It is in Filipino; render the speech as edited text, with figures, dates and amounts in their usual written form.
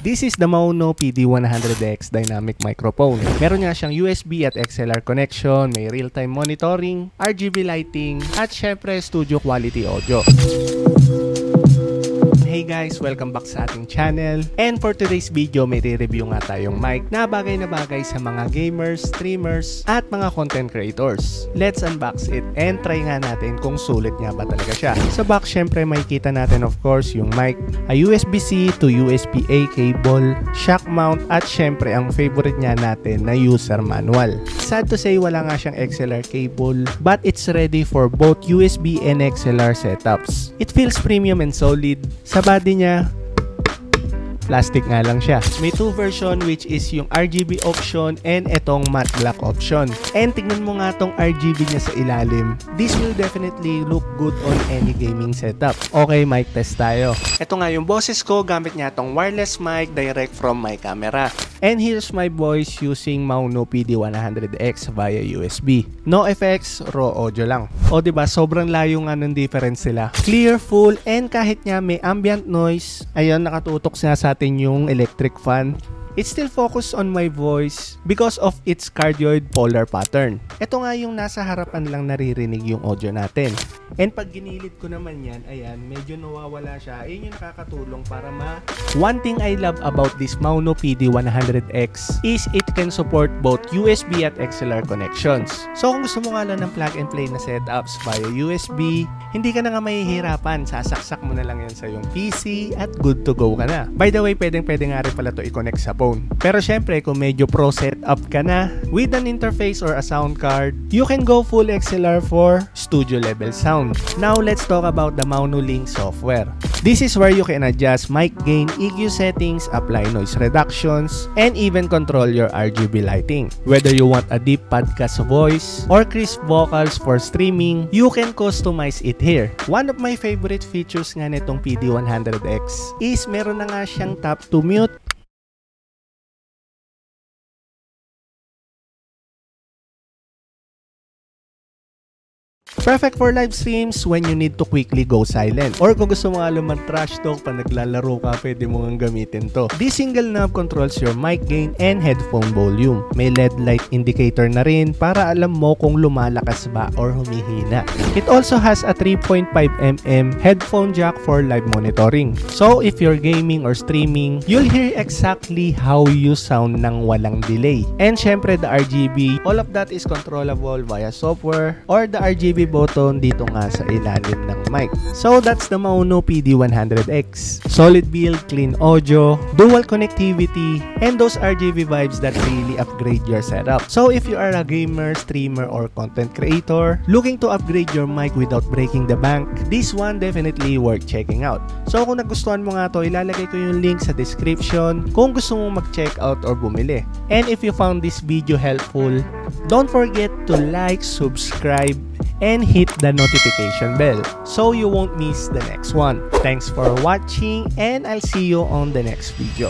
This is the Mauno PD100X dynamic microphone. Meron nga siyang USB at XLR connection, may real-time monitoring, RGB lighting, at syempre studio quality audio. Hey guys, welcome back sa ating channel. And for today's video, may re-review nga tayong mic na bagay sa mga gamers, streamers, at mga content creators. Let's unbox it and try nga natin kung sulit nga ba talaga siya. Sa box, syempre makikita natin of course yung mic, a USB-C to USB-A cable, shock mount, at syempre ang favorite nga natin na user manual. Sad to say, wala nga siyang XLR cable, but it's ready for both USB and XLR setups. It feels premium and solid. Sa body niya, plastic nga lang siya. May two version which is yung RGB option and etong matte black option. And tignan mo nga tong RGB niya sa ilalim. This will definitely look good on any gaming setup. Okay, mic test tayo. Ito nga yung boses ko, gamit niya tong wireless mic direct from my camera. And here's my voice using Mauno PD100X via USB. No effects, raw audio lang. O diba, sobrang layo nga ng difference sila. Clear, full, and kahit nga may ambient noise, ayun, nakatutok nga sa atin yung electric fan. It still focused on my voice because of its cardioid polar pattern. Ito nga yung nasa harapan lang naririnig yung audio natin. And pag ginilid ko naman yan, ayan, medyo nawawala siya. Ayun yung nakakatulong para One thing I love about this Mauno PD100X is it can support both USB at XLR connections. So kung gusto mo nga lang ng plug and play na setups via USB, hindi ka na nga mahihirapan. Sasaksak mo na lang yan sa yung PC at good to go ka na. By the way, pwede nga rin pala to i-connect sa phone. Pero syempre, kung medyo pro setup ka na with an interface or a sound card, you can go full XLR for studio level sound. Now, let's talk about the Mauno Link software. This is where you can adjust mic gain, EQ settings, apply noise reductions, and even control your RGB lighting. Whether you want a deep podcast voice or crisp vocals for streaming, you can customize it here. One of my favorite features nga nitong PD100X is meron na nga siyang tap to mute. Perfect for live streams when you need to quickly go silent. Or kung gusto mo nga lumang trash talk pa naglalaro ka, pwede mo nga gamitin to. This single knob controls your mic gain and headphone volume. May LED light indicator na rin para alam mo kung lumalakas ba or humihina. It also has a 3.5mm headphone jack for live monitoring. So if you're gaming or streaming, you'll hear exactly how you sound nang walang delay. And syempre the RGB, all of that is controllable via software or the RGB button dito nga sa ilalim ng mic. So that's the Mauno PD100X. Solid build, clean audio, dual connectivity, and those RGB vibes that really upgrade your setup. So if you are a gamer, streamer, or content creator looking to upgrade your mic without breaking the bank, this one definitely worth checking out. So kung nagustuhan mo nga to, ilalagay ko yung link sa description kung gusto mong mag-check out or bumili. And if you found this video helpful, don't forget to like, subscribe, and hit the notification bell so you won't miss the next one. Thanks for watching and I'll see you on the next video.